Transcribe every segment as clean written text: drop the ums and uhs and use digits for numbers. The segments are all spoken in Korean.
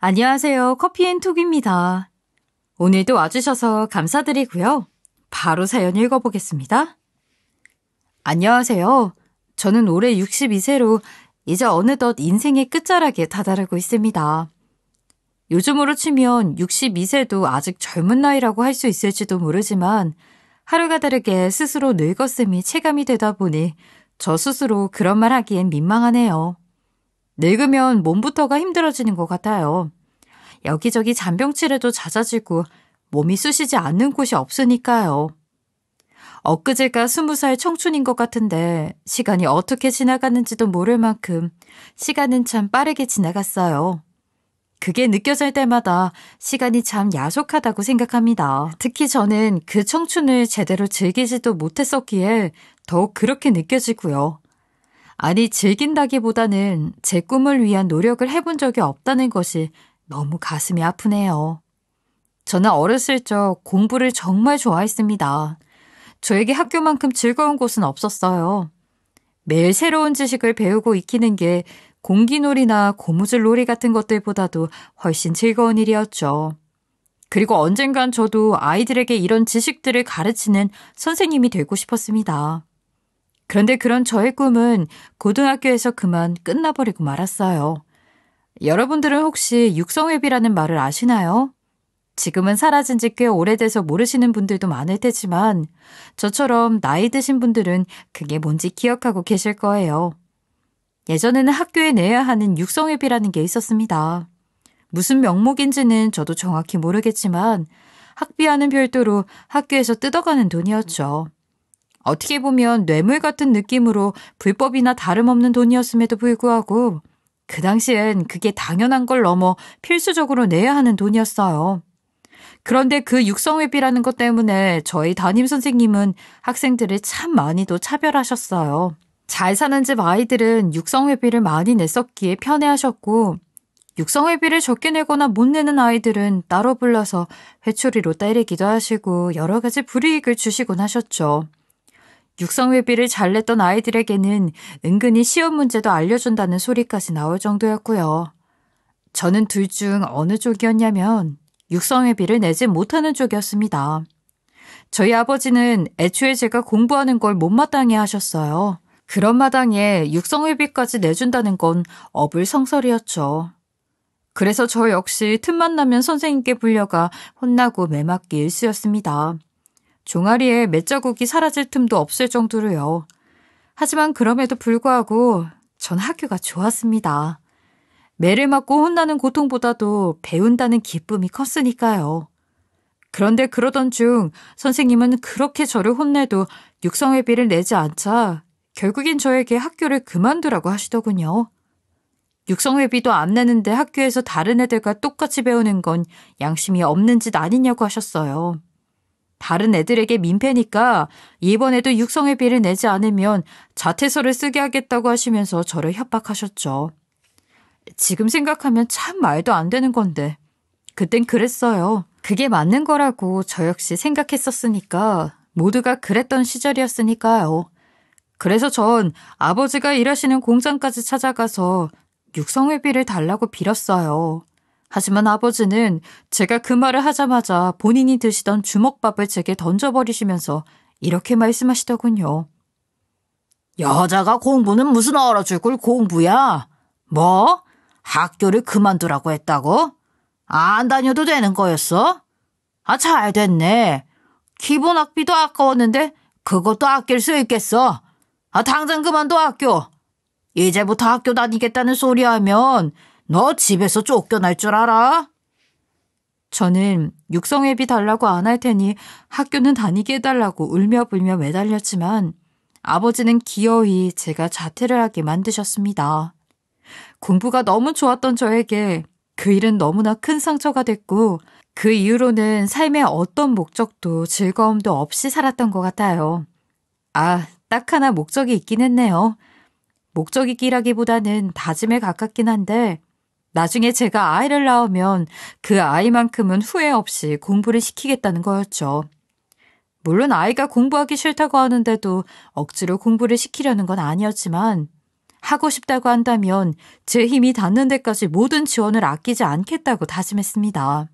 안녕하세요. 커피앤톡입니다. 오늘도 와주셔서 감사드리고요. 바로 사연 읽어보겠습니다. 안녕하세요. 저는 올해 62세로 이제 어느덧 인생의 끝자락에 다다르고 있습니다. 요즘으로 치면 62세도 아직 젊은 나이라고 할 수 있을지도 모르지만 하루가 다르게 스스로 늙었음이 체감이 되다 보니 저 스스로 그런 말 하기엔 민망하네요. 늙으면 몸부터가 힘들어지는 것 같아요. 여기저기 잔병치레도 잦아지고 몸이 쑤시지 않는 곳이 없으니까요. 엊그제가 20살 청춘인 것 같은데 시간이 어떻게 지나갔는지도 모를 만큼 시간은 참 빠르게 지나갔어요. 그게 느껴질 때마다 시간이 참 야속하다고 생각합니다. 특히 저는 그 청춘을 제대로 즐기지도 못했었기에 더욱 그렇게 느껴지고요. 아니, 즐긴다기보다는 제 꿈을 위한 노력을 해본 적이 없다는 것이 너무 가슴이 아프네요. 저는 어렸을 적 공부를 정말 좋아했습니다. 저에게 학교만큼 즐거운 곳은 없었어요. 매일 새로운 지식을 배우고 익히는 게 공기놀이나 고무줄 놀이 같은 것들보다도 훨씬 즐거운 일이었죠. 그리고 언젠간 저도 아이들에게 이런 지식들을 가르치는 선생님이 되고 싶었습니다. 그런데 그런 저의 꿈은 고등학교에서 그만 끝나버리고 말았어요. 여러분들은 혹시 육성회비라는 말을 아시나요? 지금은 사라진 지 꽤 오래돼서 모르시는 분들도 많을 테지만 저처럼 나이 드신 분들은 그게 뭔지 기억하고 계실 거예요. 예전에는 학교에 내야 하는 육성회비라는 게 있었습니다. 무슨 명목인지는 저도 정확히 모르겠지만 학비와는 별도로 학교에서 뜯어가는 돈이었죠. 어떻게 보면 뇌물 같은 느낌으로 불법이나 다름없는 돈이었음에도 불구하고 그 당시엔 그게 당연한 걸 넘어 필수적으로 내야 하는 돈이었어요. 그런데 그 육성회비라는 것 때문에 저희 담임선생님은 학생들을 참 많이도 차별하셨어요. 잘 사는 집 아이들은 육성회비를 많이 냈었기에 편애하셨고 육성회비를 적게 내거나 못 내는 아이들은 따로 불러서 회초리로 때리기도 하시고 여러 가지 불이익을 주시곤 하셨죠. 육성회비를 잘 냈던 아이들에게는 은근히 시험 문제도 알려준다는 소리까지 나올 정도였고요. 저는 둘 중 어느 쪽이었냐면 육성회비를 내지 못하는 쪽이었습니다. 저희 아버지는 애초에 제가 공부하는 걸 못마땅해 하셨어요. 그런 마당에 육성회비까지 내준다는 건 어불성설이었죠. 그래서 저 역시 틈만 나면 선생님께 불려가 혼나고 매맞기 일쑤였습니다. 종아리에 맷자국이 사라질 틈도 없을 정도로요. 하지만 그럼에도 불구하고 전 학교가 좋았습니다. 매를 맞고 혼나는 고통보다도 배운다는 기쁨이 컸으니까요. 그런데 그러던 중 선생님은 그렇게 저를 혼내도 육성회비를 내지 않자 결국엔 저에게 학교를 그만두라고 하시더군요. 육성회비도 안 내는데 학교에서 다른 애들과 똑같이 배우는 건 양심이 없는 짓 아니냐고 하셨어요. 다른 애들에게 민폐니까 이번에도 육성회비를 내지 않으면 자퇴서를 쓰게 하겠다고 하시면서 저를 협박하셨죠. 지금 생각하면 참 말도 안 되는 건데 그땐 그랬어요. 그게 맞는 거라고 저 역시 생각했었으니까 모두가 그랬던 시절이었으니까요. 그래서 전 아버지가 일하시는 공장까지 찾아가서 육성회비를 달라고 빌었어요. 하지만 아버지는 제가 그 말을 하자마자 본인이 드시던 주먹밥을 제게 던져버리시면서 이렇게 말씀하시더군요. 여자가 공부는 무슨 얼어 죽을 공부야? 뭐? 학교를 그만두라고 했다고? 안 다녀도 되는 거였어? 아, 잘 됐네. 기본 학비도 아까웠는데 그것도 아낄 수 있겠어. 아, 당장 그만둬 학교. 이제부터 학교 다니겠다는 소리 하면 너 집에서 쫓겨날 줄 알아? 저는 육성회비 달라고 안 할 테니 학교는 다니게 해달라고 울며불며 매달렸지만 아버지는 기어이 제가 자퇴를 하게 만드셨습니다. 공부가 너무 좋았던 저에게 그 일은 너무나 큰 상처가 됐고 그 이후로는 삶의 어떤 목적도 즐거움도 없이 살았던 것 같아요. 아, 딱 하나 목적이 있긴 했네요. 목적이기라기보다는 다짐에 가깝긴 한데 나중에 제가 아이를 낳으면 그 아이만큼은 후회 없이 공부를 시키겠다는 거였죠. 물론 아이가 공부하기 싫다고 하는데도 억지로 공부를 시키려는 건 아니었지만 하고 싶다고 한다면 제 힘이 닿는 데까지 모든 지원을 아끼지 않겠다고 다짐했습니다.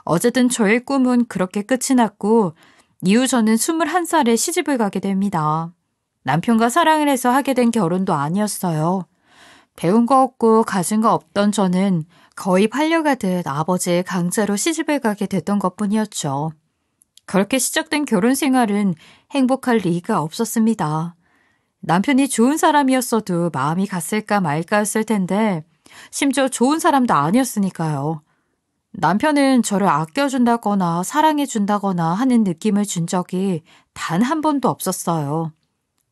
어쨌든 저의 꿈은 그렇게 끝이 났고 이후 저는 21살에 시집을 가게 됩니다. 남편과 사랑을 해서 하게 된 결혼도 아니었어요. 배운 거 없고 가진 거 없던 저는 거의 팔려가듯 아버지의 강제로 시집을 가게 됐던 것뿐이었죠. 그렇게 시작된 결혼 생활은 행복할 리가 없었습니다. 남편이 좋은 사람이었어도 마음이 갔을까 말까였을 텐데 심지어 좋은 사람도 아니었으니까요. 남편은 저를 아껴준다거나 사랑해준다거나 하는 느낌을 준 적이 단 한 번도 없었어요.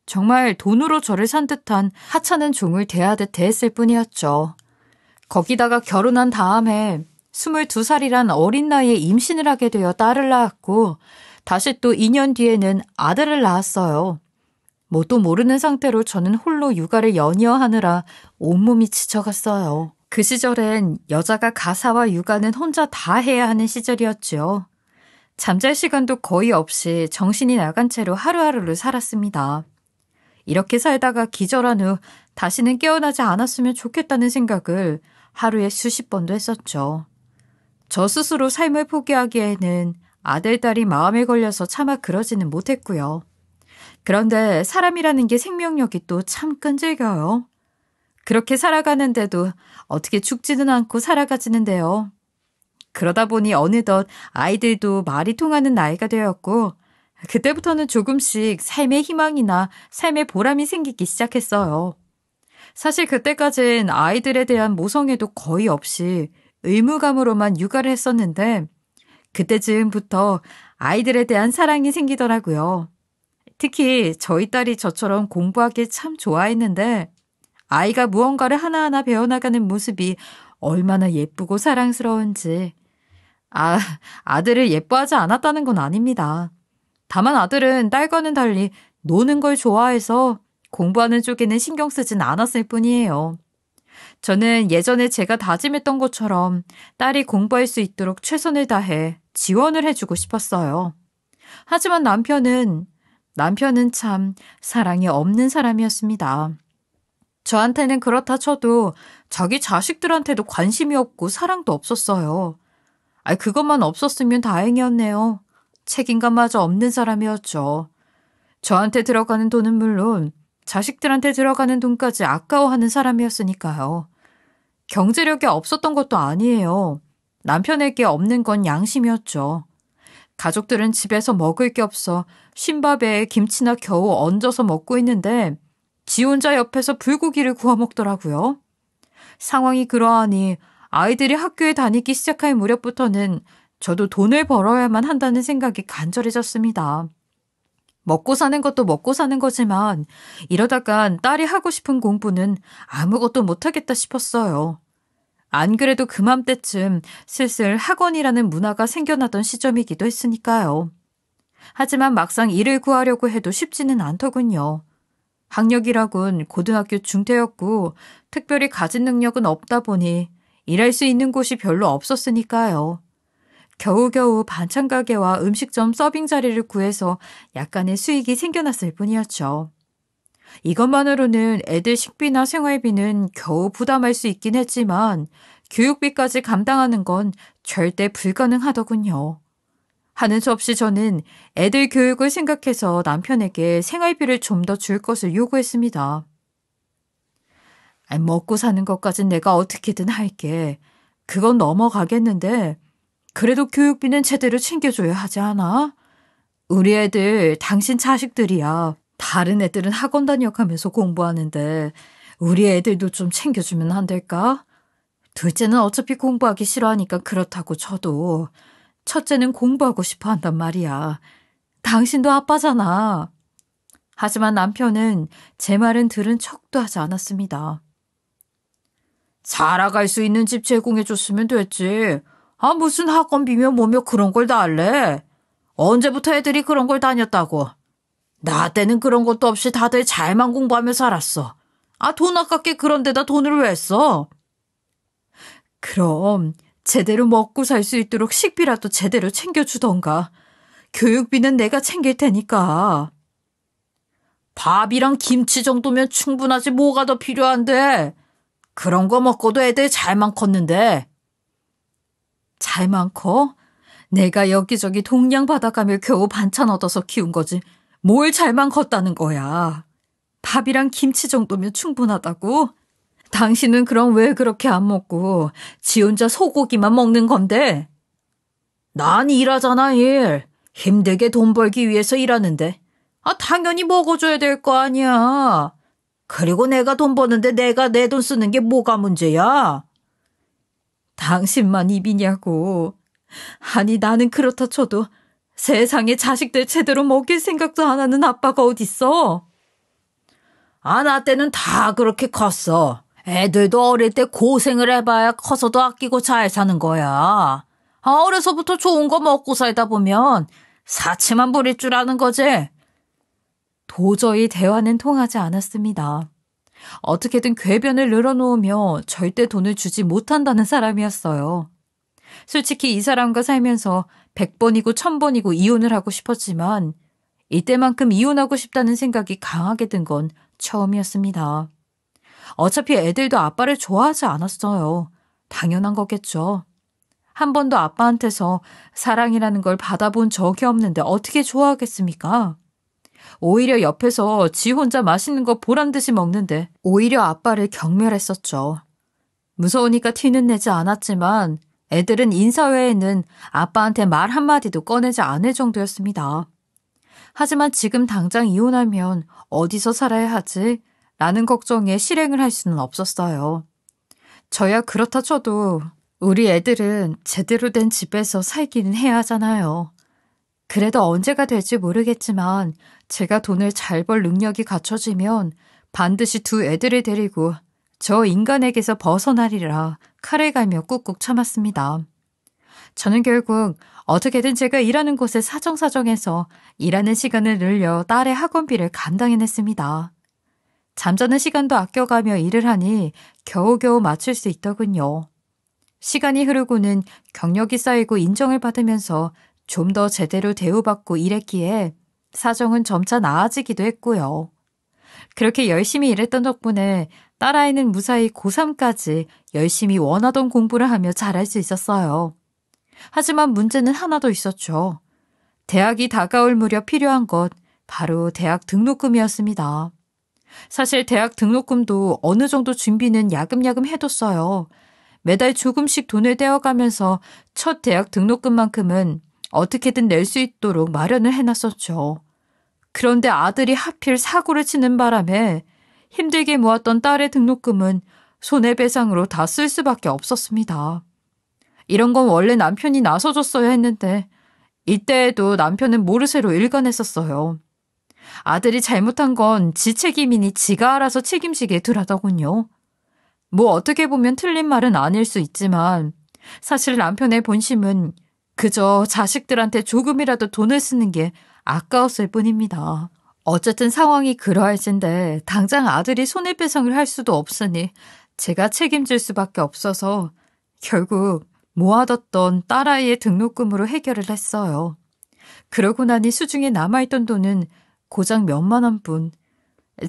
정말 돈으로 저를 산 듯한 하찮은 종을 대하듯 대했을 뿐이었죠. 거기다가 결혼한 다음에 22살이란 어린 나이에 임신을 하게 되어 딸을 낳았고 다시 또 2년 뒤에는 아들을 낳았어요. 뭣도 모르는 상태로 저는 홀로 육아를 연이어하느라 온몸이 지쳐갔어요. 그 시절엔 여자가 가사와 육아는 혼자 다 해야 하는 시절이었죠. 잠잘 시간도 거의 없이 정신이 나간 채로 하루하루를 살았습니다. 이렇게 살다가 기절한 후 다시는 깨어나지 않았으면 좋겠다는 생각을 하루에 수십 번도 했었죠. 저 스스로 삶을 포기하기에는 아들, 딸이 마음에 걸려서 차마 그러지는 못했고요. 그런데 사람이라는 게 생명력이 또 참 끈질겨요. 그렇게 살아가는데도 어떻게 죽지는 않고 살아가지는데요. 그러다 보니 어느덧 아이들도 말이 통하는 나이가 되었고 그때부터는 조금씩 삶의 희망이나 삶의 보람이 생기기 시작했어요. 사실 그때까진 아이들에 대한 모성애도 거의 없이 의무감으로만 육아를 했었는데 그때쯤부터 아이들에 대한 사랑이 생기더라고요. 특히 저희 딸이 저처럼 공부하기 참 좋아했는데 아이가 무언가를 하나하나 배워나가는 모습이 얼마나 예쁘고 사랑스러운지. 아들을 예뻐하지 않았다는 건 아닙니다. 다만 아들은 딸과는 달리 노는 걸 좋아해서 공부하는 쪽에는 신경 쓰진 않았을 뿐이에요. 저는 예전에 제가 다짐했던 것처럼 딸이 공부할 수 있도록 최선을 다해 지원을 해주고 싶었어요. 하지만 남편은 참 사랑이 없는 사람이었습니다. 저한테는 그렇다 쳐도 자기 자식들한테도 관심이 없고 사랑도 없었어요. 그것만 없었으면 다행이었네요. 책임감마저 없는 사람이었죠. 저한테 들어가는 돈은 물론 자식들한테 들어가는 돈까지 아까워하는 사람이었으니까요. 경제력이 없었던 것도 아니에요. 남편에게 없는 건 양심이었죠. 가족들은 집에서 먹을 게 없어 쉰밥에 김치나 겨우 얹어서 먹고 있는데 지 혼자 옆에서 불고기를 구워 먹더라고요. 상황이 그러하니 아이들이 학교에 다니기 시작할 무렵부터는 저도 돈을 벌어야만 한다는 생각이 간절해졌습니다. 먹고 사는 것도 먹고 사는 거지만 이러다간 딸이 하고 싶은 공부는 아무것도 못하겠다 싶었어요. 안 그래도 그맘때쯤 슬슬 학원이라는 문화가 생겨나던 시점이기도 했으니까요. 하지만 막상 일을 구하려고 해도 쉽지는 않더군요. 학력이라곤 고등학교 중퇴였고 특별히 가진 능력은 없다 보니 일할 수 있는 곳이 별로 없었으니까요. 겨우겨우 반찬 가게와 음식점 서빙 자리를 구해서 약간의 수익이 생겨났을 뿐이었죠. 이것만으로는 애들 식비나 생활비는 겨우 부담할 수 있긴 했지만 교육비까지 감당하는 건 절대 불가능하더군요. 하는 수 없이 저는 애들 교육을 생각해서 남편에게 생활비를 좀 더 줄 것을 요구했습니다. 먹고 사는 것까진 내가 어떻게든 할게. 그건 넘어가겠는데 그래도 교육비는 제대로 챙겨줘야 하지 않아? 우리 애들 당신 자식들이야. 다른 애들은 학원 다녀가면서 공부하는데 우리 애들도 좀 챙겨주면 안 될까? 둘째는 어차피 공부하기 싫어하니까 그렇다고 쳐도 첫째는 공부하고 싶어 한단 말이야. 당신도 아빠잖아. 하지만 남편은 제 말은 들은 척도 하지 않았습니다. 살아갈 수 있는 집 제공해줬으면 됐지. 무슨 학원비며 뭐며 그런 걸 다 할래? 언제부터 애들이 그런 걸 다녔다고? 나 때는 그런 것도 없이 다들 잘만 공부하며 살았어. 돈 아깝게 그런 데다 돈을 왜 써? 그럼 제대로 먹고 살 수 있도록 식비라도 제대로 챙겨주던가. 교육비는 내가 챙길 테니까. 밥이랑 김치 정도면 충분하지 뭐가 더 필요한데. 그런 거 먹고도 애들 잘만 컸는데. 잘만 커? 내가 여기저기 동양 받아가며 겨우 반찬 얻어서 키운 거지. 뭘 잘만 컸다는 거야. 밥이랑 김치 정도면 충분하다고? 당신은 그럼 왜 그렇게 안 먹고 지 혼자 소고기만 먹는 건데? 난 일하잖아, 일. 힘들게 돈 벌기 위해서 일하는데. 당연히 먹어줘야 될 거 아니야. 그리고 내가 돈 버는데 내가 내 돈 쓰는 게 뭐가 문제야? 당신만 입이냐고. 아니, 나는 그렇다 쳐도 세상에 자식들 제대로 먹일 생각도 안 하는 아빠가 어딨어? 나 때는 다 그렇게 컸어. 애들도 어릴 때 고생을 해봐야 커서도 아끼고 잘 사는 거야. 어려서부터 좋은 거 먹고 살다 보면 사치만 부릴 줄 아는 거지. 도저히 대화는 통하지 않았습니다. 어떻게든 궤변을 늘어놓으며 절대 돈을 주지 못한다는 사람이었어요. 솔직히 이 사람과 살면서 100번이고 1000번이고 이혼을 하고 싶었지만 이때만큼 이혼하고 싶다는 생각이 강하게 든 건 처음이었습니다. 어차피 애들도 아빠를 좋아하지 않았어요. 당연한 거겠죠. 한 번도 아빠한테서 사랑이라는 걸 받아본 적이 없는데 어떻게 좋아하겠습니까? 오히려 옆에서 지 혼자 맛있는 거 보란듯이 먹는데 오히려 아빠를 경멸했었죠. 무서우니까 티는 내지 않았지만 애들은 인사 외에는 아빠한테 말 한마디도 꺼내지 않을 정도였습니다. 하지만 지금 당장 이혼하면 어디서 살아야 하지? 라는 걱정에 실행을 할 수는 없었어요. 저야 그렇다 쳐도 우리 애들은 제대로 된 집에서 살기는 해야 하잖아요. 그래도 언제가 될지 모르겠지만 제가 돈을 잘 벌 능력이 갖춰지면 반드시 두 애들을 데리고 저 인간에게서 벗어나리라 칼을 갈며 꾹꾹 참았습니다. 저는 결국 어떻게든 제가 일하는 곳에 사정사정해서 일하는 시간을 늘려 딸의 학원비를 감당해냈습니다. 잠자는 시간도 아껴가며 일을 하니 겨우겨우 맞출 수 있더군요. 시간이 흐르고는 경력이 쌓이고 인정을 받으면서 좀 더 제대로 대우받고 일했기에 사정은 점차 나아지기도 했고요. 그렇게 열심히 일했던 덕분에 딸아이는 무사히 고3까지 열심히 원하던 공부를 하며 잘할 수 있었어요. 하지만 문제는 하나 더 있었죠. 대학이 다가올 무렵 필요한 것, 바로 대학 등록금이었습니다. 사실 대학 등록금도 어느 정도 준비는 야금야금 해뒀어요. 매달 조금씩 돈을 떼어가면서 첫 대학 등록금만큼은 어떻게든 낼 수 있도록 마련을 해놨었죠. 그런데 아들이 하필 사고를 치는 바람에 힘들게 모았던 딸의 등록금은 손해배상으로 다 쓸 수밖에 없었습니다. 이런 건 원래 남편이 나서줬어야 했는데 이때에도 남편은 모르쇠로 일관했었어요. 아들이 잘못한 건 지 책임이니 지가 알아서 책임지게 두라더군요. 뭐 어떻게 보면 틀린 말은 아닐 수 있지만 사실 남편의 본심은 그저 자식들한테 조금이라도 돈을 쓰는 게 아까웠을 뿐입니다. 어쨌든 상황이 그러할진데 당장 아들이 손해배상을 할 수도 없으니 제가 책임질 수밖에 없어서 결국 모아뒀던 딸아이의 등록금으로 해결을 했어요. 그러고 나니 수중에 남아있던 돈은 고작 몇만 원뿐.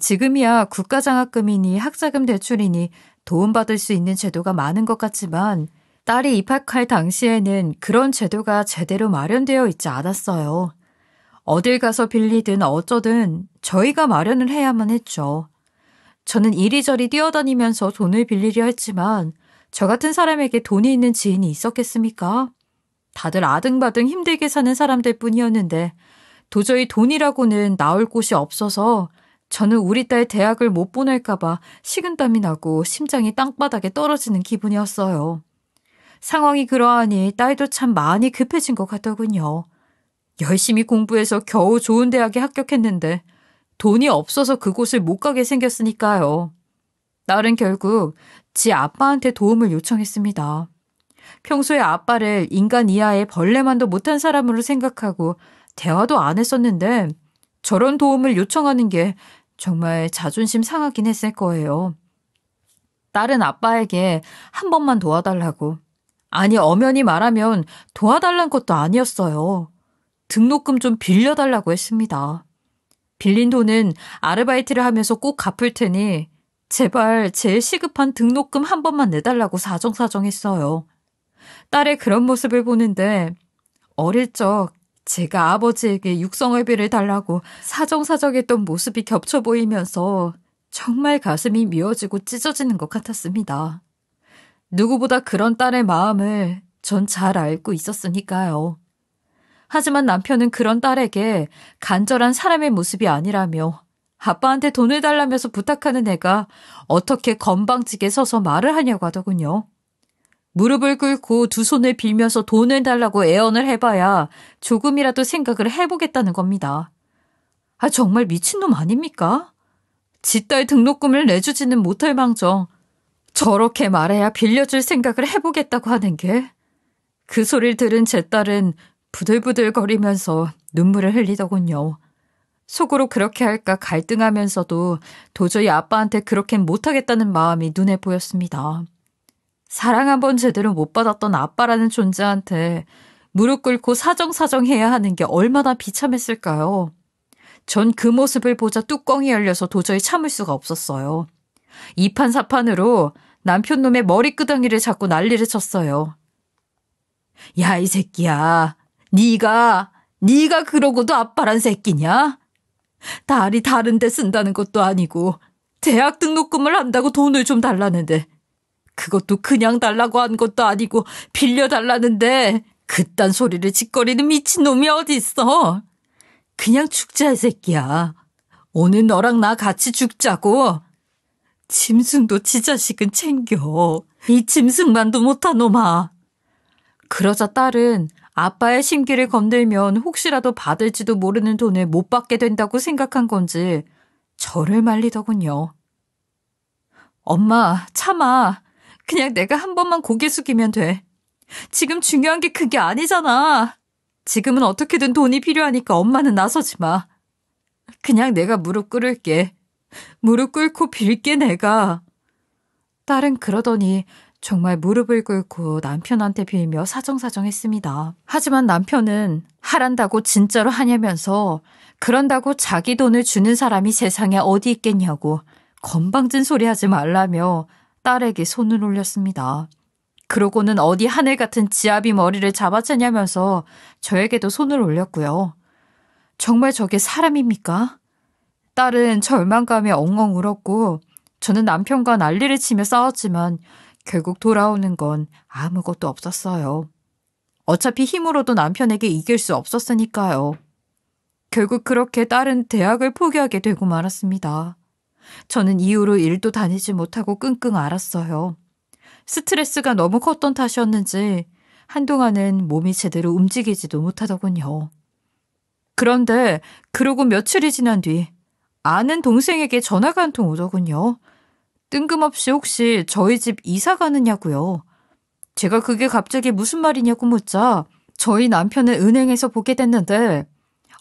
지금이야 국가장학금이니 학자금 대출이니 도움받을 수 있는 제도가 많은 것 같지만 딸이 입학할 당시에는 그런 제도가 제대로 마련되어 있지 않았어요. 어딜 가서 빌리든 어쩌든 저희가 마련을 해야만 했죠. 저는 이리저리 뛰어다니면서 돈을 빌리려 했지만 저 같은 사람에게 돈이 있는 지인이 있었겠습니까? 다들 아등바등 힘들게 사는 사람들 뿐이었는데 도저히 돈이라고는 나올 곳이 없어서 저는 우리 딸 대학을 못 보낼까 봐 식은땀이 나고 심장이 땅바닥에 떨어지는 기분이었어요. 상황이 그러하니 딸도 참 많이 급해진 것 같더군요. 열심히 공부해서 겨우 좋은 대학에 합격했는데 돈이 없어서 그곳을 못 가게 생겼으니까요. 딸은 결국 지 아빠한테 도움을 요청했습니다. 평소에 아빠를 인간 이하의 벌레만도 못한 사람으로 생각하고 대화도 안 했었는데 저런 도움을 요청하는 게 정말 자존심 상하긴 했을 거예요. 딸은 아빠에게 한 번만 도와달라고. 아니, 엄연히 말하면 도와달란 것도 아니었어요. 등록금 좀 빌려달라고 했습니다. 빌린 돈은 아르바이트를 하면서 꼭 갚을 테니 제발 제일 시급한 등록금 한 번만 내달라고 사정사정했어요. 딸의 그런 모습을 보는데 어릴 적 제가 아버지에게 육성회비를 달라고 사정사정했던 모습이 겹쳐 보이면서 정말 가슴이 미어지고 찢어지는 것 같았습니다. 누구보다 그런 딸의 마음을 전 잘 알고 있었으니까요. 하지만 남편은 그런 딸에게 간절한 사람의 모습이 아니라며 아빠한테 돈을 달라면서 부탁하는 애가 어떻게 건방지게 서서 말을 하냐고 하더군요. 무릎을 꿇고 두 손을 빌면서 돈을 달라고 애언을 해봐야 조금이라도 생각을 해보겠다는 겁니다. 정말 미친놈 아닙니까? 지 딸 등록금을 내주지는 못할 망정 저렇게 말해야 빌려줄 생각을 해보겠다고 하는 게, 그 소리를 들은 제 딸은 부들부들거리면서 눈물을 흘리더군요. 속으로 그렇게 할까 갈등하면서도 도저히 아빠한테 그렇게는 못하겠다는 마음이 눈에 보였습니다. 사랑 한번 제대로 못 받았던 아빠라는 존재한테 무릎 꿇고 사정사정해야 하는 게 얼마나 비참했을까요? 전 그 모습을 보자 뚜껑이 열려서 도저히 참을 수가 없었어요. 이판사판으로 남편 놈의 머리끄덩이를 잡고 난리를 쳤어요. 야, 이 새끼야. 네가 그러고도 아빠란 새끼냐? 딸이 다른 데 쓴다는 것도 아니고 대학 등록금을 한다고 돈을 좀 달라는데, 그것도 그냥 달라고 한 것도 아니고 빌려달라는데 그딴 소리를 짓거리는 미친놈이 어디 있어. 그냥 죽자, 이 새끼야. 오늘 너랑 나 같이 죽자고. 짐승도 지 자식은 챙겨. 이 짐승만도 못한 놈아. 그러자 딸은 아빠의 심기를 건들면 혹시라도 받을지도 모르는 돈을 못 받게 된다고 생각한 건지 저를 말리더군요. 엄마, 참아. 그냥 내가 한 번만 고개 숙이면 돼. 지금 중요한 게 그게 아니잖아. 지금은 어떻게든 돈이 필요하니까 엄마는 나서지 마. 그냥 내가 무릎 꿇을게. 무릎 꿇고 빌게 내가. 딸은 그러더니 정말 무릎을 꿇고 남편한테 빌며 사정사정했습니다. 하지만 남편은 하란다고 진짜로 하냐면서 그런다고 자기 돈을 주는 사람이 세상에 어디 있겠냐고 건방진 소리 하지 말라며 딸에게 손을 올렸습니다. 그러고는 어디 하늘 같은 지아비 머리를 잡아채냐면서 저에게도 손을 올렸고요. 정말 저게 사람입니까? 딸은 절망감에 엉엉 울었고 저는 남편과 난리를 치며 싸웠지만 결국 돌아오는 건 아무것도 없었어요. 어차피 힘으로도 남편에게 이길 수 없었으니까요. 결국 그렇게 딸은 대학을 포기하게 되고 말았습니다. 저는 이후로 일도 다니지 못하고 끙끙 앓았어요. 스트레스가 너무 컸던 탓이었는지 한동안은 몸이 제대로 움직이지도 못하더군요. 그런데 그러고 며칠이 지난 뒤 아는 동생에게 전화가 한 통 오더군요. 뜬금없이 혹시 저희 집 이사 가느냐고요. 제가 그게 갑자기 무슨 말이냐고 묻자 저희 남편을 은행에서 보게 됐는데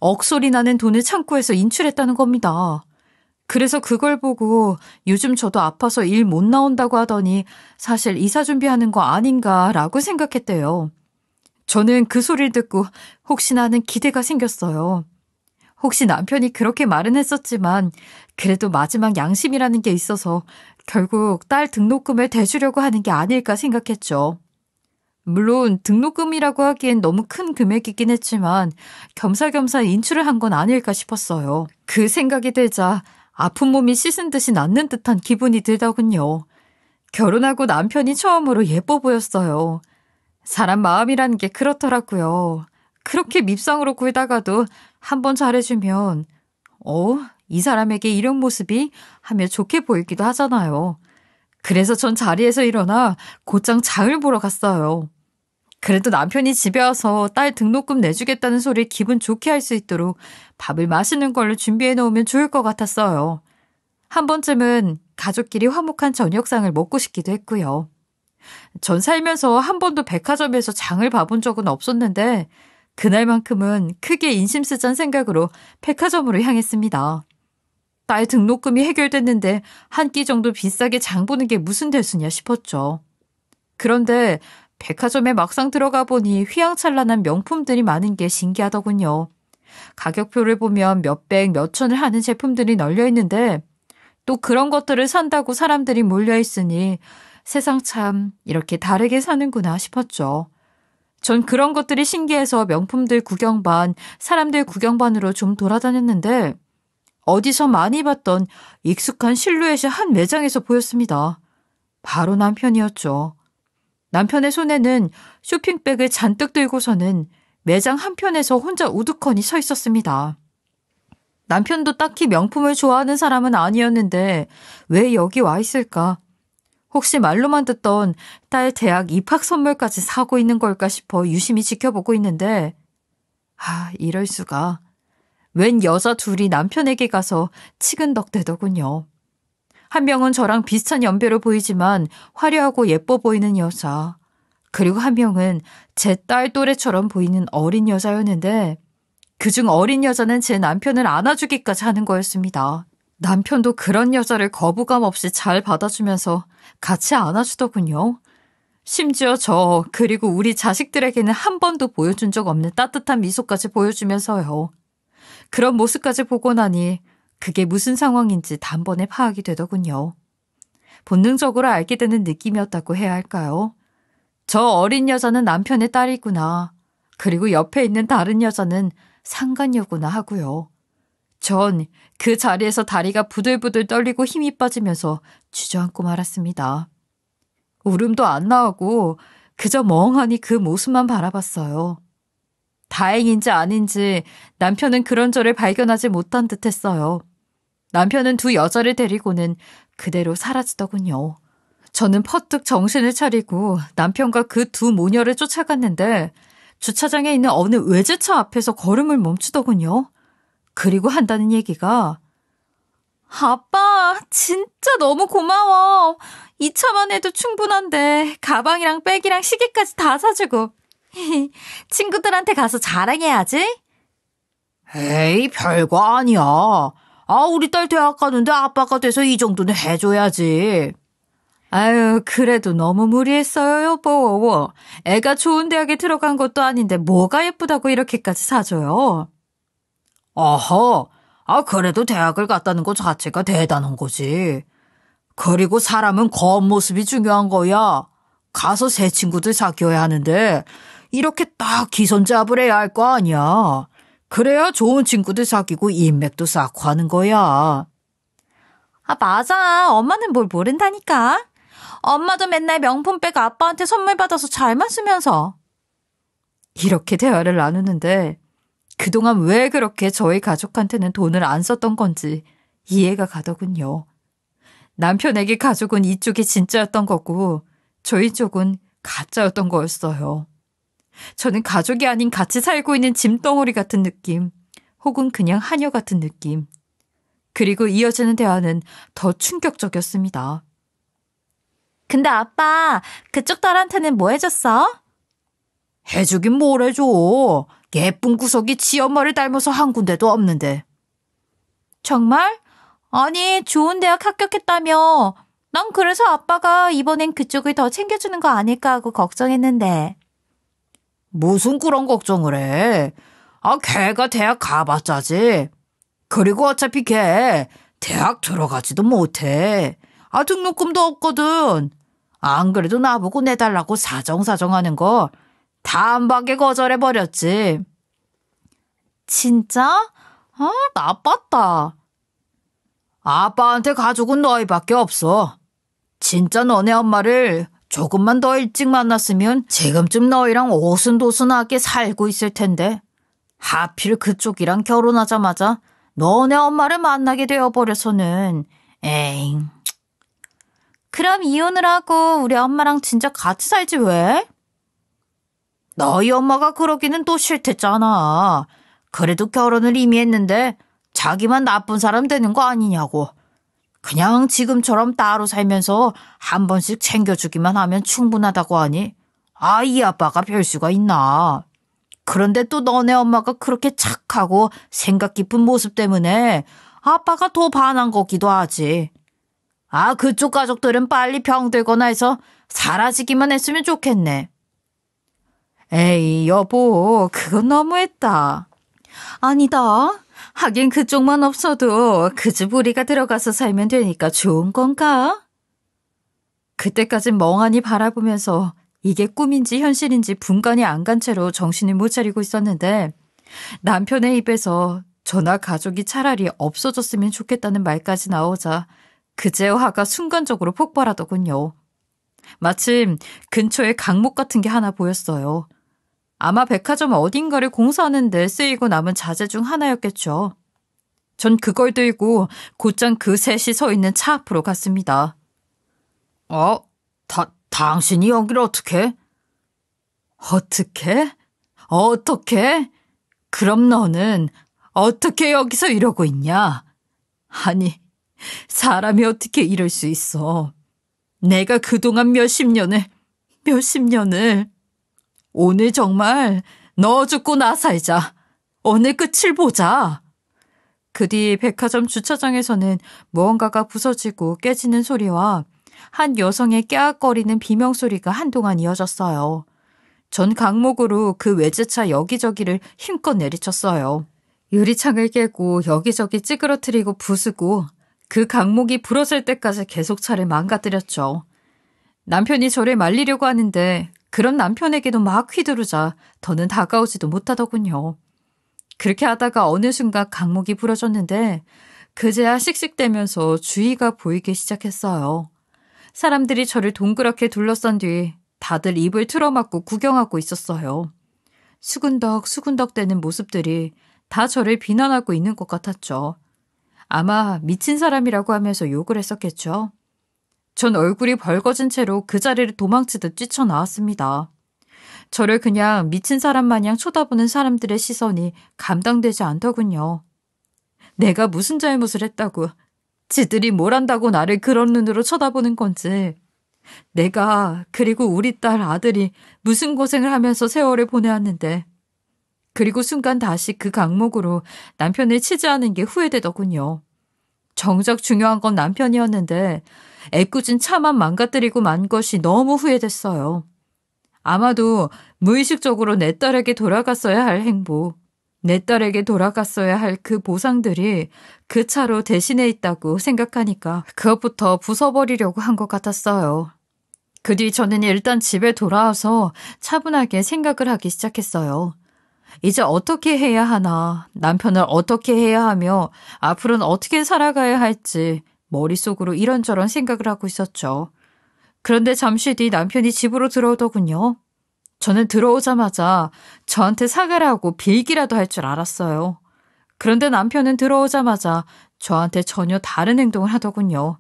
억소리 나는 돈을 창고에서 인출했다는 겁니다. 그래서 그걸 보고 요즘 저도 아파서 일 못 나온다고 하더니 사실 이사 준비하는 거 아닌가라고 생각했대요. 저는 그 소리를 듣고 혹시나 하는 기대가 생겼어요. 혹시 남편이 그렇게 말은 했었지만 그래도 마지막 양심이라는 게 있어서 결국 딸 등록금을 대주려고 하는 게 아닐까 생각했죠. 물론 등록금이라고 하기엔 너무 큰 금액이긴 했지만 겸사겸사 인출을 한 건 아닐까 싶었어요. 그 생각이 들자 아픈 몸이 씻은 듯이 낫는 듯한 기분이 들더군요. 결혼하고 남편이 처음으로 예뻐 보였어요. 사람 마음이라는 게 그렇더라고요. 그렇게 밉상으로 굴다가도 한번 잘해주면 이 사람에게 이런 모습이 하며 좋게 보이기도 하잖아요. 그래서 전 자리에서 일어나 곧장 장을 보러 갔어요. 그래도 남편이 집에 와서 딸 등록금 내주겠다는 소리를 기분 좋게 할 수 있도록 밥을 맛있는 걸로 준비해 놓으면 좋을 것 같았어요. 한 번쯤은 가족끼리 화목한 저녁상을 먹고 싶기도 했고요. 전 살면서 한 번도 백화점에서 장을 봐본 적은 없었는데 그날만큼은 크게 인심 쓰잔 생각으로 백화점으로 향했습니다. 딸 등록금이 해결됐는데 한 끼 정도 비싸게 장 보는 게 무슨 대수냐 싶었죠. 그런데 백화점에 막상 들어가 보니 휘황찬란한 명품들이 많은 게 신기하더군요. 가격표를 보면 몇백, 몇천을 하는 제품들이 널려 있는데 또 그런 것들을 산다고 사람들이 몰려 있으니 세상 참 이렇게 다르게 사는구나 싶었죠. 전 그런 것들이 신기해서 명품들 구경 반, 사람들 구경 반으로 좀 돌아다녔는데 어디서 많이 봤던 익숙한 실루엣이 한 매장에서 보였습니다. 바로 남편이었죠. 남편의 손에는 쇼핑백을 잔뜩 들고서는 매장 한편에서 혼자 우두커니 서 있었습니다. 남편도 딱히 명품을 좋아하는 사람은 아니었는데 왜 여기 와 있을까? 혹시 말로만 듣던 딸 대학 입학 선물까지 사고 있는 걸까 싶어 유심히 지켜보고 있는데 이럴 수가. 웬 여자 둘이 남편에게 가서 치근덕대더군요. 한 명은 저랑 비슷한 연배로 보이지만 화려하고 예뻐 보이는 여자. 그리고 한 명은 제 딸 또래처럼 보이는 어린 여자였는데 그중 어린 여자는 제 남편을 안아주기까지 하는 거였습니다. 남편도 그런 여자를 거부감 없이 잘 받아주면서 같이 안아주더군요. 심지어 저 그리고 우리 자식들에게는 한 번도 보여준 적 없는 따뜻한 미소까지 보여주면서요. 그런 모습까지 보고 나니 그게 무슨 상황인지 단번에 파악이 되더군요. 본능적으로 알게 되는 느낌이었다고 해야 할까요? 저 어린 여자는 남편의 딸이구나. 그리고 옆에 있는 다른 여자는 상간녀구나 하고요. 전 그 자리에서 다리가 부들부들 떨리고 힘이 빠지면서 주저앉고 말았습니다. 울음도 안 나오고 그저 멍하니 그 모습만 바라봤어요. 다행인지 아닌지 남편은 그런 저를 발견하지 못한 듯 했어요. 남편은 두 여자를 데리고는 그대로 사라지더군요. 저는 퍼뜩 정신을 차리고 남편과 그 두 모녀를 쫓아갔는데 주차장에 있는 어느 외제차 앞에서 걸음을 멈추더군요. 그리고 한다는 얘기가 아빠 진짜 너무 고마워. 이 차만 해도 충분한데 가방이랑 백이랑 시계까지 다 사주고 친구들한테 가서 자랑해야지. 에이, 별거 아니야. 우리 딸 대학 가는데 아빠가 돼서 이 정도는 해줘야지. 아유, 그래도 너무 무리했어요, 여보. 애가 좋은 대학에 들어간 것도 아닌데 뭐가 예쁘다고 이렇게까지 사줘요. 어허, 그래도 대학을 갔다는 것 자체가 대단한 거지. 그리고 사람은 겉모습이 중요한 거야. 가서 새 친구들 사귀어야 하는데 이렇게 딱 기선제압을 해야 할 거 아니야. 그래야 좋은 친구들 사귀고 인맥도 쌓고 하는 거야. 맞아. 엄마는 뭘 모른다니까. 엄마도 맨날 명품백 아빠한테 선물 받아서 잘만 쓰면서. 이렇게 대화를 나누는데 그동안 왜 그렇게 저희 가족한테는 돈을 안 썼던 건지 이해가 가더군요. 남편에게 가족은 이쪽이 진짜였던 거고 저희 쪽은 가짜였던 거였어요. 저는 가족이 아닌 같이 살고 있는 짐덩어리 같은 느낌, 혹은 그냥 하녀 같은 느낌. 그리고 이어지는 대화는 더 충격적이었습니다. 근데 아빠, 그쪽 딸한테는 뭐 해줬어? 해주긴 뭘 해줘. 예쁜 구석이 지 엄마를 닮아서 한 군데도 없는데. 정말? 아니, 좋은 대학 합격했다며. 난 그래서 아빠가 이번엔 그쪽을 더 챙겨주는 거 아닐까 하고 걱정했는데. 무슨 그런 걱정을 해. 걔가 대학 가봤자지. 그리고 어차피 걔 대학 들어가지도 못해. 등록금도 없거든. 안 그래도 나보고 내달라고 사정사정하는 거 단박에 거절해버렸지. 진짜? 나빴다. 아빠한테 가족은 너희밖에 없어. 진짜 너네 엄마를 조금만 더 일찍 만났으면 지금쯤 너희랑 오순도순하게 살고 있을 텐데 하필 그쪽이랑 결혼하자마자 너네 엄마를 만나게 되어버려서는 에잉. 그럼 이혼을 하고 우리 엄마랑 진짜 같이 살지 왜? 너희 엄마가 그러기는 또 싫댔잖아. 그래도 결혼을 이미 했는데 자기만 나쁜 사람 되는 거 아니냐고. 그냥 지금처럼 따로 살면서 한 번씩 챙겨주기만 하면 충분하다고 하니 이 아빠가 별 수가 있나. 그런데 또 너네 엄마가 그렇게 착하고 생각 깊은 모습 때문에 아빠가 더 반한 거기도 하지. 그쪽 가족들은 빨리 병들거나 해서 사라지기만 했으면 좋겠네. 에이, 여보, 그건 너무했다. 아니다. 하긴 그쪽만 없어도 그 집 우리가 들어가서 살면 되니까 좋은 건가? 그때까진 멍하니 바라보면서 이게 꿈인지 현실인지 분간이 안 간 채로 정신을 못 차리고 있었는데 남편의 입에서 저나 가족이 차라리 없어졌으면 좋겠다는 말까지 나오자 그제야 화가 순간적으로 폭발하더군요. 마침 근처에 강목 같은 게 하나 보였어요. 아마 백화점 어딘가를 공사하는데 쓰이고 남은 자재 중 하나였겠죠. 전 그걸 들고 곧장 그 셋이 서 있는 차 앞으로 갔습니다. 당신이 여기를 어떻게? 어떻게? 어떻게? 그럼 너는 어떻게 여기서 이러고 있냐? 아니, 사람이 어떻게 이럴 수 있어. 내가 그동안 몇십 년을 오늘 정말 너 죽고 나 살자. 오늘 끝을 보자. 그 뒤 백화점 주차장에서는 무언가가 부서지고 깨지는 소리와 한 여성의 깨악거리는 비명소리가 한동안 이어졌어요. 전 강목으로 그 외제차 여기저기를 힘껏 내리쳤어요. 유리창을 깨고 여기저기 찌그러뜨리고 부수고 그 강목이 부러질 때까지 계속 차를 망가뜨렸죠. 남편이 저를 말리려고 하는데 그런 남편에게도 막 휘두르자 더는 다가오지도 못하더군요. 그렇게 하다가 어느 순간 강목이 부러졌는데 그제야 씩씩대면서 주의가 보이기 시작했어요. 사람들이 저를 동그랗게 둘러싼 뒤 다들 입을 틀어막고 구경하고 있었어요. 수군덕수군덕 대는 모습들이 다 저를 비난하고 있는 것 같았죠. 아마 미친 사람이라고 하면서 욕을 했었겠죠. 전 얼굴이 벌거진 채로 그 자리를 도망치듯 뛰쳐나왔습니다. 저를 그냥 미친 사람 마냥 쳐다보는 사람들의 시선이 감당되지 않더군요. 내가 무슨 잘못을 했다고, 지들이 뭘 한다고 나를 그런 눈으로 쳐다보는 건지, 내가 그리고 우리 딸 아들이 무슨 고생을 하면서 세월을 보내왔는데, 그리고 순간 다시 그 강목으로 남편을 치지하는 게 후회되더군요. 정작 중요한 건 남편이었는데 애꿎은 차만 망가뜨리고 만 것이 너무 후회됐어요. 아마도 무의식적으로 내 딸에게 돌아갔어야 할 행복, 내 딸에게 돌아갔어야 할 그 보상들이 그 차로 대신해 있다고 생각하니까 그것부터 부숴버리려고 한 것 같았어요. 그 뒤 저는 일단 집에 돌아와서 차분하게 생각을 하기 시작했어요. 이제 어떻게 해야 하나, 남편을 어떻게 해야 하며 앞으로는 어떻게 살아가야 할지 머릿속으로 이런저런 생각을 하고 있었죠. 그런데 잠시 뒤 남편이 집으로 들어오더군요. 저는 들어오자마자 저한테 사과를 하고 빌기라도 할 줄 알았어요. 그런데 남편은 들어오자마자 저한테 전혀 다른 행동을 하더군요.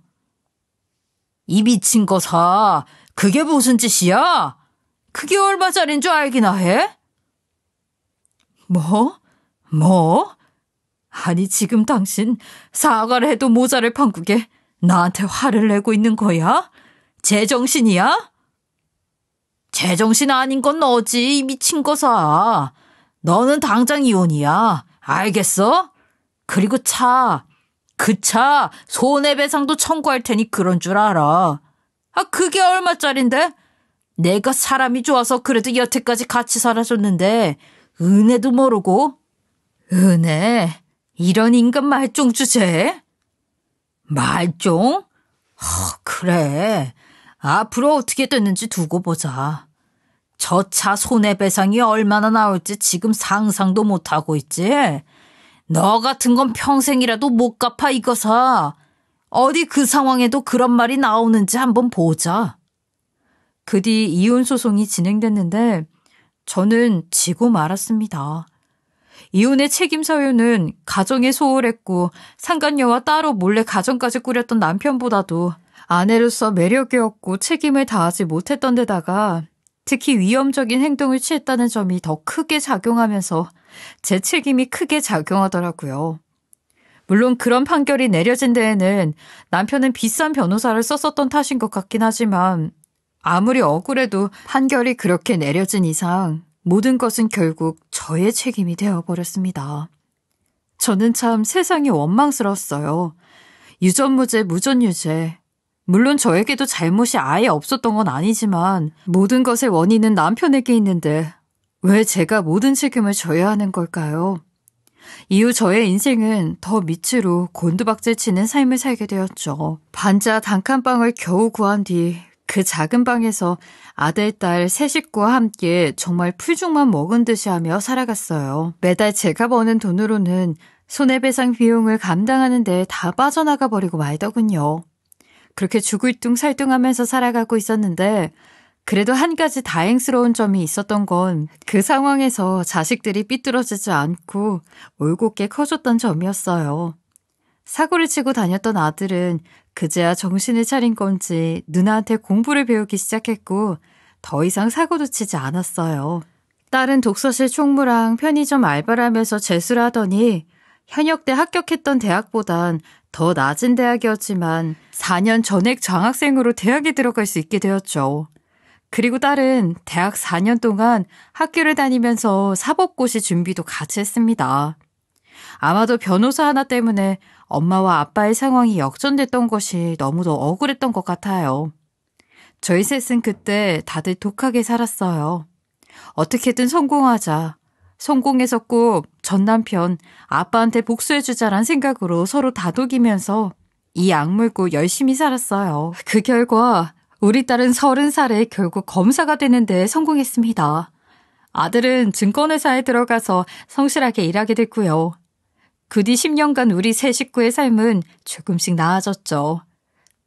이 미친 거사, 그게 무슨 짓이야? 그게 얼마짜린 줄 알기나 해? 뭐? 아니 지금 당신 사과를 해도 모자를 판국에 나한테 화를 내고 있는 거야? 제정신이야? 제정신 아닌 건 너지, 이 미친 거사. 너는 당장 이혼이야. 알겠어? 그리고 그 차 손해배상도 청구할 테니 그런 줄 알아. 그게 얼마짜린데? 내가 사람이 좋아서 그래도 여태까지 같이 살아줬는데 은혜도 모르고. 은혜? 이런 인간 말종 주제에? 말종? 그래. 앞으로 어떻게 됐는지 두고 보자. 저 차 손해배상이 얼마나 나올지 지금 상상도 못하고 있지? 너 같은 건 평생이라도 못 갚아 이거사. 어디 그 상황에도 그런 말이 나오는지 한번 보자. 그 뒤 이혼 소송이 진행됐는데 저는 지고 말았습니다. 이혼의 책임 사유는 가정에 소홀했고 상간녀와 따로 몰래 가정까지 꾸렸던 남편보다도 아내로서 매력이 없고 책임을 다하지 못했던 데다가 특히 위험적인 행동을 취했다는 점이 더 크게 작용하면서 제 책임이 크게 작용하더라고요. 물론 그런 판결이 내려진 데에는 남편은 비싼 변호사를 썼었던 탓인 것 같긴 하지만 아무리 억울해도 판결이 그렇게 내려진 이상 모든 것은 결국 저의 책임이 되어버렸습니다. 저는 참 세상이 원망스러웠어요. 유전무죄, 무전유죄. 물론 저에게도 잘못이 아예 없었던 건 아니지만 모든 것의 원인은 남편에게 있는데 왜 제가 모든 책임을 져야 하는 걸까요? 이후 저의 인생은 더 밑으로 곤두박질 치는 삶을 살게 되었죠. 반자 단칸방을 겨우 구한 뒤 그 작은 방에서 아들, 딸 세 식구와 함께 정말 풀죽만 먹은 듯이 하며 살아갔어요. 매달 제가 버는 돈으로는 손해배상 비용을 감당하는 데 다 빠져나가 버리고 말더군요. 그렇게 죽을 둥 살둥하면서 살아가고 있었는데 그래도 한 가지 다행스러운 점이 있었던 건 그 상황에서 자식들이 삐뚤어지지 않고 올곧게 커졌던 점이었어요. 사고를 치고 다녔던 아들은 그제야 정신을 차린 건지 누나한테 공부를 배우기 시작했고 더 이상 사고도 치지 않았어요. 딸은 독서실 총무랑 편의점 알바를 하면서 재수를 하더니 현역대 합격했던 대학보단 더 낮은 대학이었지만 4년 전액 장학생으로 대학에 들어갈 수 있게 되었죠. 그리고 딸은 대학 4년 동안 학교를 다니면서 사법고시 준비도 같이 했습니다. 아마도 변호사 하나 때문에 엄마와 아빠의 상황이 역전됐던 것이 너무도 억울했던 것 같아요. 저희 셋은 그때 다들 독하게 살았어요. 어떻게든 성공하자. 성공해서 꼭 전 남편 아빠한테 복수해주자란 생각으로 서로 다독이면서 이 악물고 열심히 살았어요. 그 결과 우리 딸은 30살에 결국 검사가 되는데 성공했습니다. 아들은 증권회사에 들어가서 성실하게 일하게 됐고요. 그 뒤 10년간 우리 세 식구의 삶은 조금씩 나아졌죠.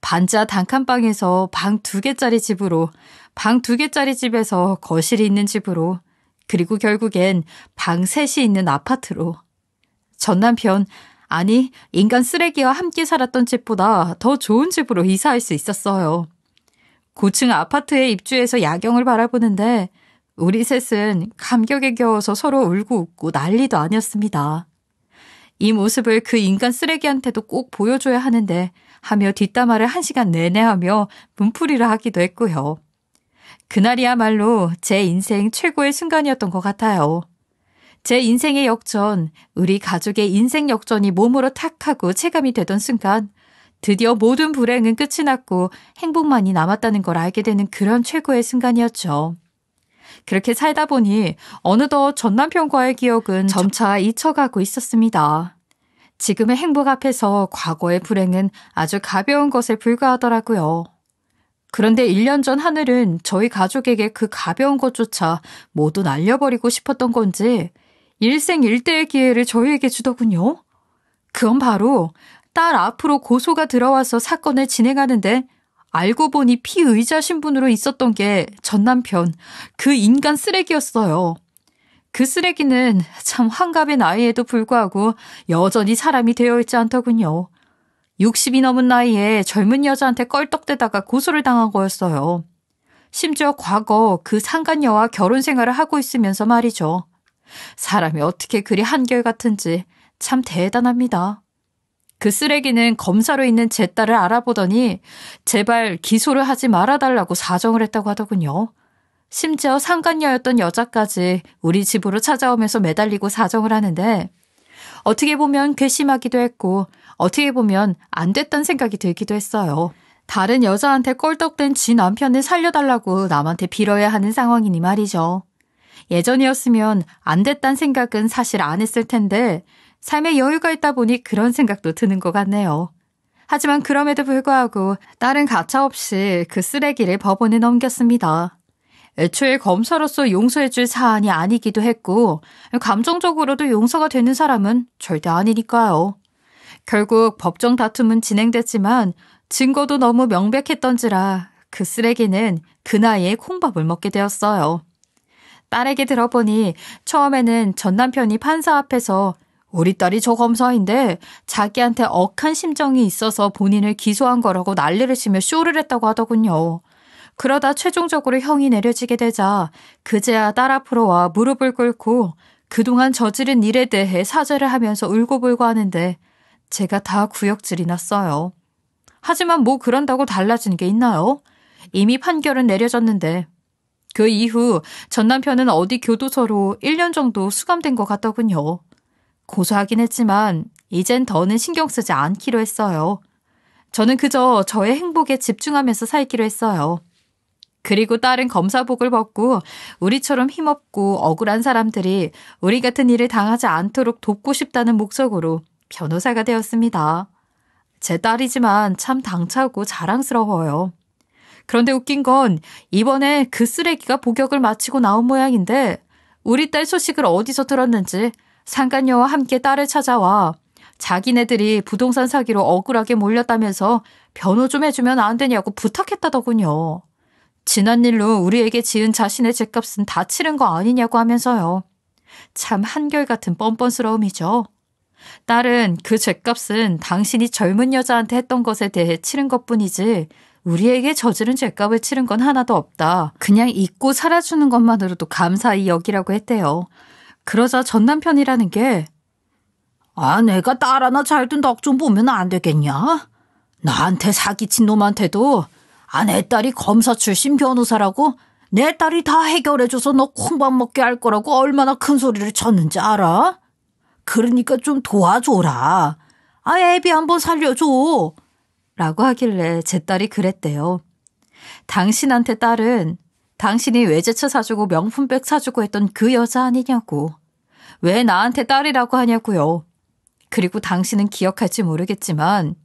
반자 단칸방에서 방 2개짜리 집으로, 방 2개짜리 집에서 거실이 있는 집으로, 그리고 결국엔 방 3이 있는 아파트로. 전 남편, 아니 인간 쓰레기와 함께 살았던 집보다 더 좋은 집으로 이사할 수 있었어요. 고층 아파트에 입주해서 야경을 바라보는데 우리 셋은 감격에 겨워서 서로 울고 웃고 난리도 아니었습니다. 이 모습을 그 인간 쓰레기한테도 꼭 보여줘야 하는데 하며 뒷담화를 1시간 내내 하며 문풀이를 하기도 했고요. 그날이야말로 제 인생 최고의 순간이었던 것 같아요. 제 인생의 역전, 우리 가족의 인생 역전이 몸으로 탁 하고 체감이 되던 순간 드디어 모든 불행은 끝이 났고 행복만이 남았다는 걸 알게 되는 그런 최고의 순간이었죠. 그렇게 살다 보니 어느덧 전 남편과의 기억은 점차 잊혀가고 있었습니다. 지금의 행복 앞에서 과거의 불행은 아주 가벼운 것에 불과하더라고요. 그런데 1년 전 하늘은 저희 가족에게 그 가벼운 것조차 모두 날려버리고 싶었던 건지 일생일대의 기회를 저희에게 주더군요. 그건 바로 딸 앞으로 고소가 들어와서 사건을 진행하는데 알고 보니 피의자 신분으로 있었던 게 전 남편, 그 인간 쓰레기였어요. 그 쓰레기는 참 환갑의 나이에도 불구하고 여전히 사람이 되어 있지 않더군요. 60이 넘은 나이에 젊은 여자한테 껄떡대다가 고소를 당한 거였어요. 심지어 과거 그 상간녀와 결혼 생활을 하고 있으면서 말이죠. 사람이 어떻게 그리 한결같은지 참 대단합니다. 그 쓰레기는 검사로 있는 제 딸을 알아보더니 제발 기소를 하지 말아달라고 사정을 했다고 하더군요. 심지어 상간녀였던 여자까지 우리 집으로 찾아오면서 매달리고 사정을 하는데 어떻게 보면 괘씸하기도 했고 어떻게 보면 안 됐다는 생각이 들기도 했어요. 다른 여자한테 껄떡댄 지 남편을 살려달라고 남한테 빌어야 하는 상황이니 말이죠. 예전이었으면 안 됐다는 생각은 사실 안 했을 텐데 삶에 여유가 있다 보니 그런 생각도 드는 것 같네요. 하지만 그럼에도 불구하고 딸은 가차없이 그 쓰레기를 법원에 넘겼습니다. 애초에 검사로서 용서해줄 사안이 아니기도 했고 감정적으로도 용서가 되는 사람은 절대 아니니까요. 결국 법정 다툼은 진행됐지만 증거도 너무 명백했던지라 그 쓰레기는 그 나이에 콩밥을 먹게 되었어요. 딸에게 들어보니 처음에는 전 남편이 판사 앞에서 우리 딸이 저 검사인데 자기한테 억한 심정이 있어서 본인을 기소한 거라고 난리를 치며 쇼를 했다고 하더군요. 그러다 최종적으로 형이 내려지게 되자 그제야 딸 앞으로 와 무릎을 꿇고 그동안 저지른 일에 대해 사죄를 하면서 울고불고 하는데 제가 다 구역질이 났어요. 하지만 뭐 그런다고 달라지는 게 있나요? 이미 판결은 내려졌는데 그 이후 전 남편은 어디 교도소로 1년 정도 수감된 것 같더군요. 고소하긴 했지만 이젠 더는 신경 쓰지 않기로 했어요. 저는 그저 저의 행복에 집중하면서 살기로 했어요. 그리고 딸은 검사복을 벗고 우리처럼 힘없고 억울한 사람들이 우리 같은 일을 당하지 않도록 돕고 싶다는 목적으로 변호사가 되었습니다. 제 딸이지만 참 당차고 자랑스러워요. 그런데 웃긴 건 이번에 그 쓰레기가 복역을 마치고 나온 모양인데 우리 딸 소식을 어디서 들었는지 상간녀와 함께 딸을 찾아와 자기네들이 부동산 사기로 억울하게 몰렸다면서 변호 좀 해주면 안 되냐고 부탁했다더군요. 지난 일로 우리에게 지은 자신의 죗값은 다 치른 거 아니냐고 하면서요. 참 한결같은 뻔뻔스러움이죠. 딸은 그 죗값은 당신이 젊은 여자한테 했던 것에 대해 치른 것뿐이지 우리에게 저지른 죗값을 치른 건 하나도 없다. 그냥 잊고 살아주는 것만으로도 감사히 여기라고 했대요. 그러자 전 남편이라는 게 내가 딸 하나 잘 둔 덕 좀 보면 안 되겠냐? 나한테 사기친 놈한테도 내 딸이 검사 출신 변호사라고 내 딸이 다 해결해줘서 너 콩밥 먹게 할 거라고 얼마나 큰 소리를 쳤는지 알아? 그러니까 좀 도와줘라. 애비 한번 살려줘. 라고 하길래 제 딸이 그랬대요. 당신한테 딸은 당신이 외제차 사주고 명품백 사주고 했던 그 여자 아니냐고. 왜 나한테 딸이라고 하냐고요. 그리고 당신은 기억할지 모르겠지만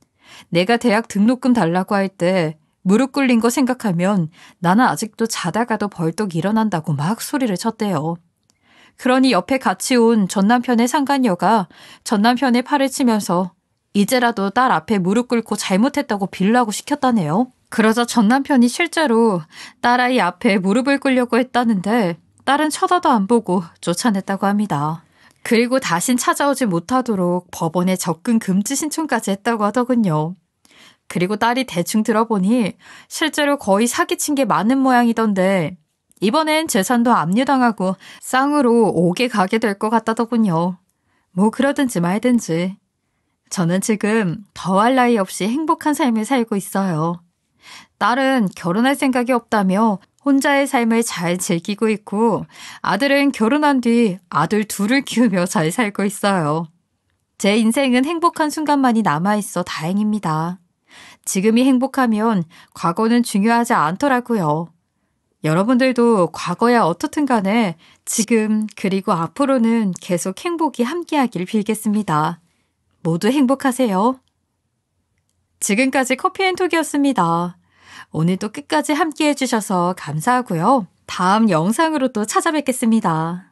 내가 대학 등록금 달라고 할 때 무릎 꿇린 거 생각하면 나는 아직도 자다가도 벌떡 일어난다고 막 소리를 쳤대요. 그러니 옆에 같이 온 전 남편의 상간녀가 전 남편의 팔을 치면서 이제라도 딸 앞에 무릎 꿇고 잘못했다고 빌라고 시켰다네요. 그러자 전 남편이 실제로 딸아이 앞에 무릎을 꿇려고 했다는데 딸은 쳐다도 안 보고 쫓아냈다고 합니다. 그리고 다신 찾아오지 못하도록 법원에 접근 금지 신청까지 했다고 하더군요. 그리고 딸이 대충 들어보니 실제로 거의 사기친 게 맞는 모양이던데 이번엔 재산도 압류당하고 쌍으로 옥에 가게 될 것 같다더군요. 뭐 그러든지 말든지. 저는 지금 더할 나위 없이 행복한 삶을 살고 있어요. 딸은 결혼할 생각이 없다며 혼자의 삶을 잘 즐기고 있고 아들은 결혼한 뒤 아들 둘을 키우며 잘 살고 있어요. 제 인생은 행복한 순간만이 남아있어 다행입니다. 지금이 행복하면 과거는 중요하지 않더라고요. 여러분들도 과거야 어떻든 간에 지금 그리고 앞으로는 계속 행복이 함께하길 빌겠습니다. 모두 행복하세요. 지금까지 커피앤톡이었습니다. 오늘도 끝까지 함께해 주셔서 감사하고요. 다음 영상으로 또 찾아뵙겠습니다.